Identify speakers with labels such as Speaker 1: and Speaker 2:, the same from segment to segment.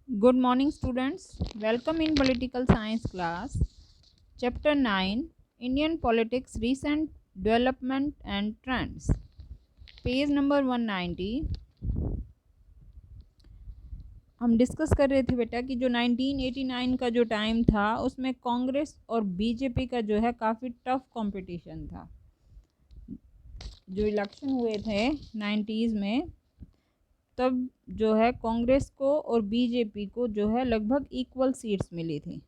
Speaker 1: Good morning, students. Welcome in Political Science class. Chapter 9, Indian Politics Recent Development and Trends. Page number 190. हम discuss कर रहे थे बेटा कि जो 1989 का जो टाइम था उसमें कांग्रेस और बीजेपी का जो है काफ़ी टफ कंपटीशन था। जो इलेक्शन हुए थे 90s में, तब जो है कांग्रेस को और बीजेपी को जो है लगभग इक्वल सीट्स मिली थी।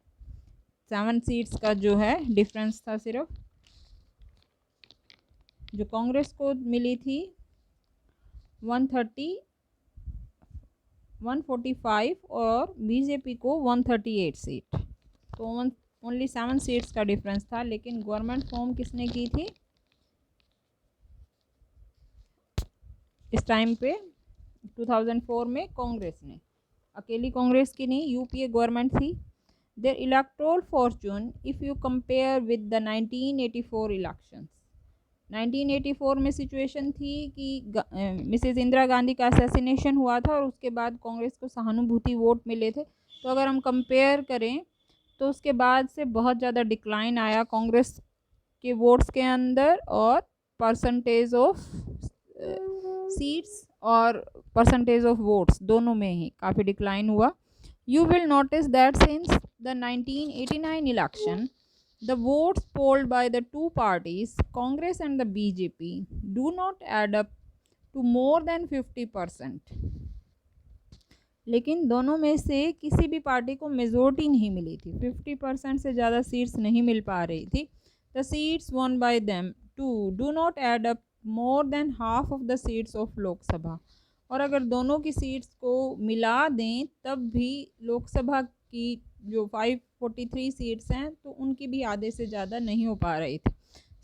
Speaker 1: 7 सीट्स का जो है डिफरेंस था सिर्फ। जो कांग्रेस को मिली थी 130 145 और बीजेपी को 138 सीट, तो ओनली 7 सीट्स का डिफरेंस था। लेकिन गवर्नमेंट फॉर्म किसने की थी इस टाइम पे? 2004 में कांग्रेस ने, अकेली कांग्रेस की नहीं, यूपीए गवर्नमेंट थी। Their electoral fortune if you compare with the 1984 elections, 1984 में सिचुएशन थी कि मिसेस इंदिरा गांधी का असैसिनेशन हुआ था और उसके बाद कांग्रेस को सहानुभूति वोट मिले थे। तो अगर हम कंपेयर करें तो उसके बाद से बहुत ज़्यादा डिक्लाइन आया कांग्रेस के वोट्स के अंदर, और परसेंटेज ऑफ सीट्स और परसेंटेज ऑफ वोट्स दोनों में ही काफ़ी डिक्लाइन हुआ। You will notice that since the 1989 election, the votes polled by the two parties, Congress and the BJP, do not add up to more than 50%. लेकिन दोनों में से किसी भी पार्टी को मेजोरिटी नहीं मिली थी, 50% से ज़्यादा सीट्स नहीं मिल पा रही थी। The seats won by them two do not add up more than half of the seats of Lok Sabha. और अगर दोनों की सीट्स को मिला दें तब भी लोकसभा की जो 543 सीट्स हैं तो उनकी भी आधे से ज़्यादा नहीं हो पा रही थी।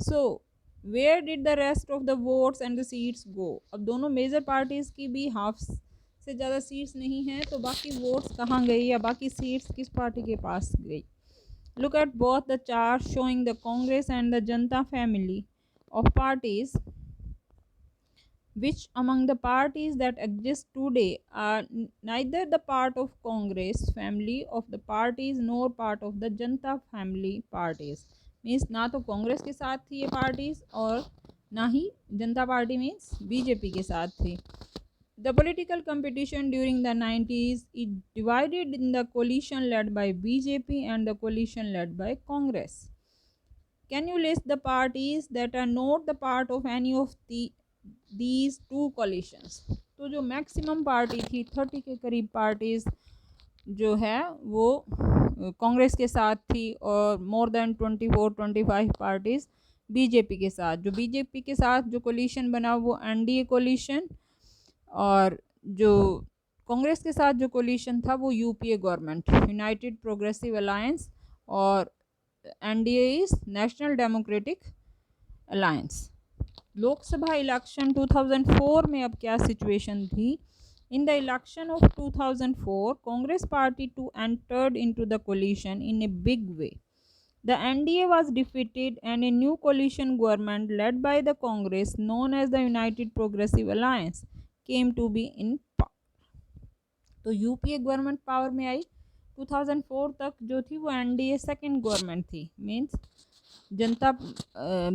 Speaker 1: So where did the rest of the votes and the seats go? अब दोनों मेजर पार्टीज़ की भी हाफ से ज़्यादा सीट्स नहीं हैं, तो बाकी वोट्स कहाँ गई या बाकी सीट्स किस पार्टी के पास गई? Look at both the chart showing the Congress and the Janata family of parties. Which among the parties that exist today are neither the part of Congress family of the parties nor part of the Janta family parties? Means ना तो कांग्रेस के साथ थी ये parties और ना ही जनता party means BJP के साथ थी। The political competition during the 90s is divided in the coalition led by BJP and the coalition led by Congress. Can you list the parties that are not the part of any of these two coalitions? तो जो maximum party थी 30 के करीब parties जो है वो कांग्रेस के साथ थी और मोर देन 24-25 पार्टीज बीजेपी के साथ। जो बीजेपी के साथ जो कोलिशन बना वो एनडीए कोलिशन, और जो कांग्रेस के साथ जो कोलिशन था वो UPA government, United progressive alliance, और NDA is national democratic alliance. Lok Sabha election 2004 में अब क्या सिचुएशन थी? In the election of 2004 Congress party to entered into the collision in a big way. The NDA was defeated and a new coalition government led by the Congress known as the United Progressive Alliance came to be in power. तो UPA government power में आई। 2004 तक जो थी वो NDA second government थी, means जनता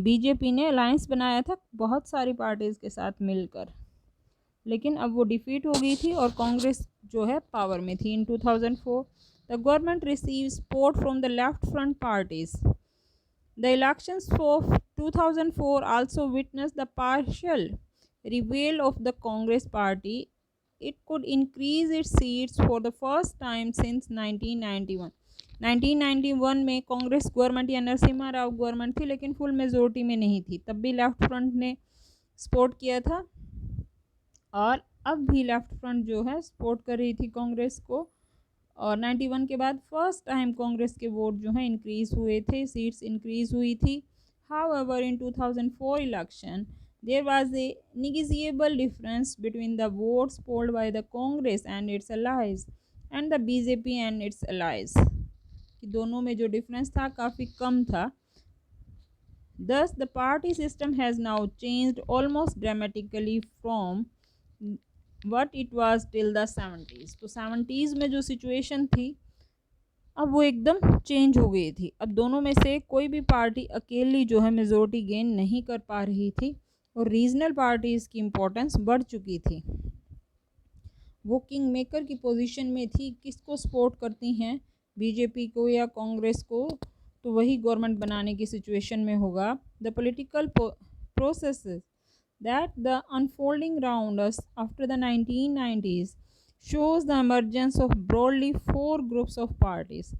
Speaker 1: BJP ने alliance बनाया था बहुत सारी पार्टीज के साथ मिलकर, लेकिन अब वो डिफीट हो गई थी और कांग्रेस जो है पावर में थी। इन 2004 the government receive support from the left front parties. The elections of 2004 also witness the partial रिवेल of the Congress party. It could increase its seats for the first time since 1991. 1991 में Congress government या Narasimha Rao government थी लेकिन full majority में नहीं थी, तब भी left front ने सपोर्ट किया था और अब भी लेफ्ट फ्रंट जो है सपोर्ट कर रही थी कांग्रेस को। और 91 के बाद फर्स्ट टाइम कांग्रेस के वोट जो है इंक्रीज हुए थे, सीट्स इंक्रीज हुई थी। However in 2004 election there was a negligible difference between the votes polled by the Congress and its allies and the BJP and its allies, कि दोनों में जो डिफरेंस था काफ़ी कम था। Thus the party system has now changed almost dramatically from what it was till the 70s। तो 70s में जो सिचुएशन थी अब वो एकदम चेंज हो गई थी। अब दोनों में से कोई भी पार्टी अकेली जो है मेजोरिटी गेन नहीं कर पा रही थी और रीजनल पार्टीज़ की इम्पोर्टेंस बढ़ चुकी थी। वो किंग मेकर की पोजीशन में थी, किसको सपोर्ट करती हैं, बीजेपी को या कांग्रेस को, तो वही गवर्नमेंट बनाने की सिचुएशन में होगा। The political processes that the unfolding around us after the 1990s shows the emergence of broadly four groups of parties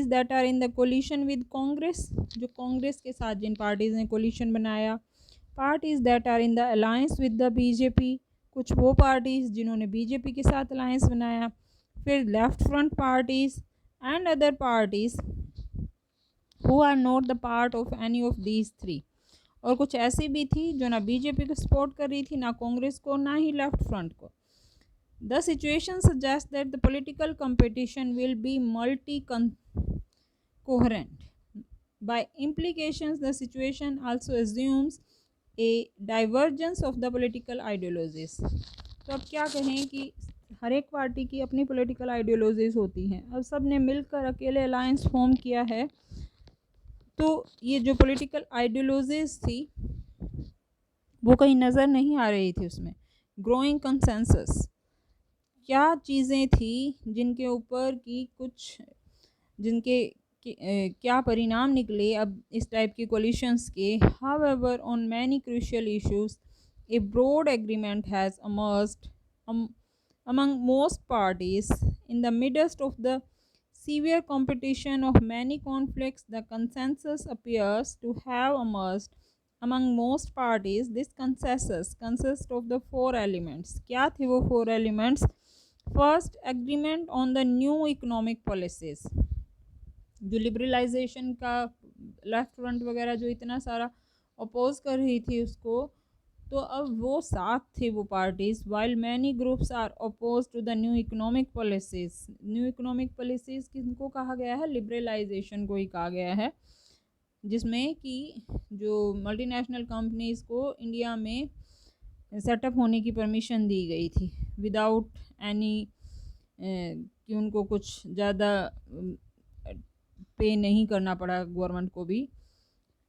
Speaker 1: that are in the coalition with Congress, जो कांग्रेस के साथ जिन पार्टीज ने कोलिशन बनाया, parties that are in the alliance with the BJP, कुछ वो parties जिन्होंने BJP के साथ अलायंस बनाया, फिर left front parties and other parties who are not the part of any of these three, और कुछ ऐसी भी थी जो ना बीजेपी को सपोर्ट कर रही थी, ना कांग्रेस को, ना ही लेफ्ट फ्रंट को। The situation suggest that the political competition will be multi coherent. By implications the situation also assumes a divergence of the political ideologies। तो अब क्या कहें कि हर एक पार्टी की अपनी पॉलिटिकल आइडियोलॉजीज होती हैं। अब सब ने मिलकर अकेले अलायंस फॉर्म किया है, तो ये जो पॉलिटिकल आइडियोलॉजीज थी वो कहीं नज़र नहीं आ रही थी उसमें। ग्रोइंग कंसेंसस क्या चीज़ें थी जिनके ऊपर की कुछ जिनके क्या परिणाम निकले अब इस टाइप के कोलिशंस के। However on many crucial issues a broad agreement has emerged among most parties in the midst of the severe competition of many conflicts. The consensus appears to have emerged among most parties. This consensus consists of the four elements। क्या थे वो four elements? First, agreement on the new economic policies। जो liberalisation का left front वगैरह जो इतना सारा oppose कर रही थी उसको, तो अब वो साथ थे वो parties. While many groups are oppose to the new economic policies. New economic policies किनको कहा गया है? लिबरलाइजेशन को ही कहा गया है, जिसमें कि जो मल्टीनेशनल कंपनीज को इंडिया में सेटअप होने की परमिशन दी गई थी विदाउट एनी कि उनको कुछ ज़्यादा पे नहीं करना पड़ा गवर्नमेंट को भी।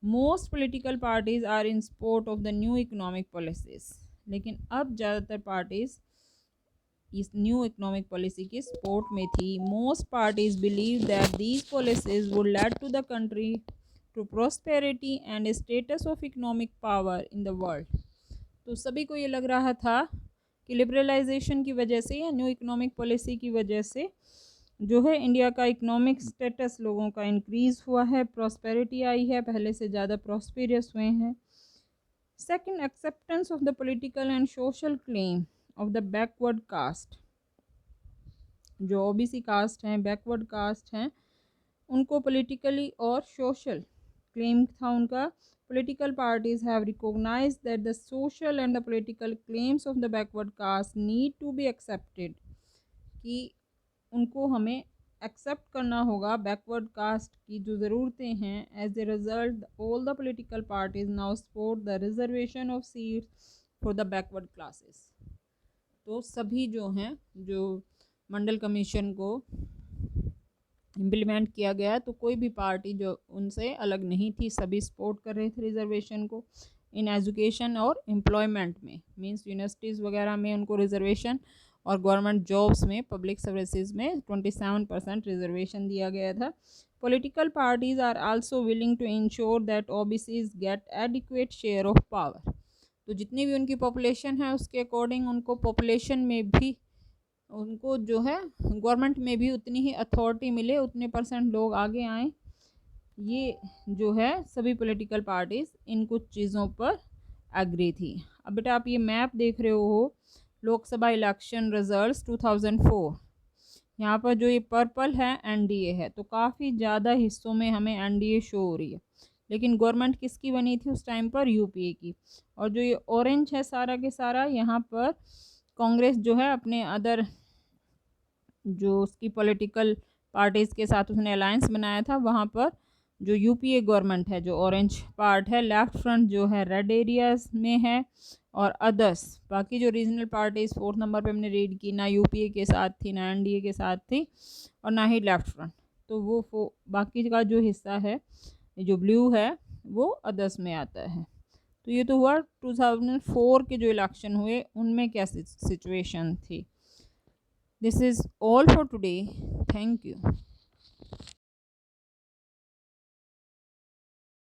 Speaker 1: Most political parties are in support of the new economic policies. लेकिन अब ज़्यादातर पार्टीज इस न्यू इकोनॉमिक पॉलिसी की सपोर्ट में थी। Most parties believe that these policies would lead to the country to prosperity and status of economic power in the world. तो सभी को ये लग रहा था कि लिबरलाइजेशन की वजह से या न्यू इकोनॉमिक पॉलिसी की वजह से जो है इंडिया का इकोनॉमिक स्टेटस लोगों का इंक्रीज़ हुआ है, प्रॉस्पेरिटी आई है, पहले से ज़्यादा प्रॉस्पेरियस हुए हैं। Second, acceptance of the political and social claim of the backward caste. जो ओबीसी कास्ट हैं, बैकवर्ड कास्ट हैं, उनको पॉलिटिकली और सोशल क्लेम था उनका। Political parties have recognized that the social and the political claims of the backward caste need to be accepted, कि उनको हमें एक्सेप्ट करना होगा बैकवर्ड कास्ट की जो ज़रूरतें हैं। As a result all the political parties now support the reservation of seats for the backward classes. तो सभी जो हैं, जो मंडल कमीशन को इम्प्लीमेंट किया गया, तो कोई भी पार्टी जो उनसे अलग नहीं थी, सभी सपोर्ट कर रहे थे रिजर्वेशन को। इन एजुकेशन और एम्प्लॉयमेंट में, मींस यूनिवर्सिटीज़ वगैरह में उनको रिजर्वेशन, और गवर्नमेंट जॉब्स में, पब्लिक सर्विसेज में 27% रिजर्वेशन दिया गया था। Political parties are also willing to ensure that OBCs get adequate share of power. तो जितनी भी उनकी पॉपुलेशन है उसके अकॉर्डिंग उनको पॉपुलेशन में भी उनको जो है गवर्नमेंट में भी उतनी ही अथॉरिटी मिले, उतने % लोग आगे आएँ। ये जो है सभी पॉलिटिकल पार्टीज़ इन कुछ चीज़ों पर एग्री थी। अब बेटा आप ये मैप देख रहे हो लोकसभा इलेक्शन रिजल्ट्स 2004। यहाँ पर जो ये पर्पल है एनडीए है, तो काफ़ी ज़्यादा हिस्सों में हमें एनडीए शो हो रही है। लेकिन गवर्नमेंट किसकी बनी थी उस टाइम पर? यूपीए की। और जो ये ऑरेंज है सारा के सारा, यहाँ पर कांग्रेस जो है अपने अदर जो उसकी पॉलिटिकल पार्टीज़ के साथ उसने अलायंस बनाया था, वहाँ पर जो यूपीए गवर्नमेंट है, जो ऑरेंज पार्ट है, लेफ्ट फ्रंट जो है रेड एरियाज में है, और अदर्स बाकी जो रीजनल पार्टीज 4th नंबर पे हमने रीड की, ना यूपीए के साथ थी, ना एनडीए के साथ थी, और ना ही लेफ्ट फ्रंट। तो वो बाकी का जो हिस्सा है जो ब्लू है वो अदर्स में आता है। तो ये तो हुआ 2004 के जो इलेक्शन हुए उनमें क्या सिचुएशन थी। This is all for today, thank you.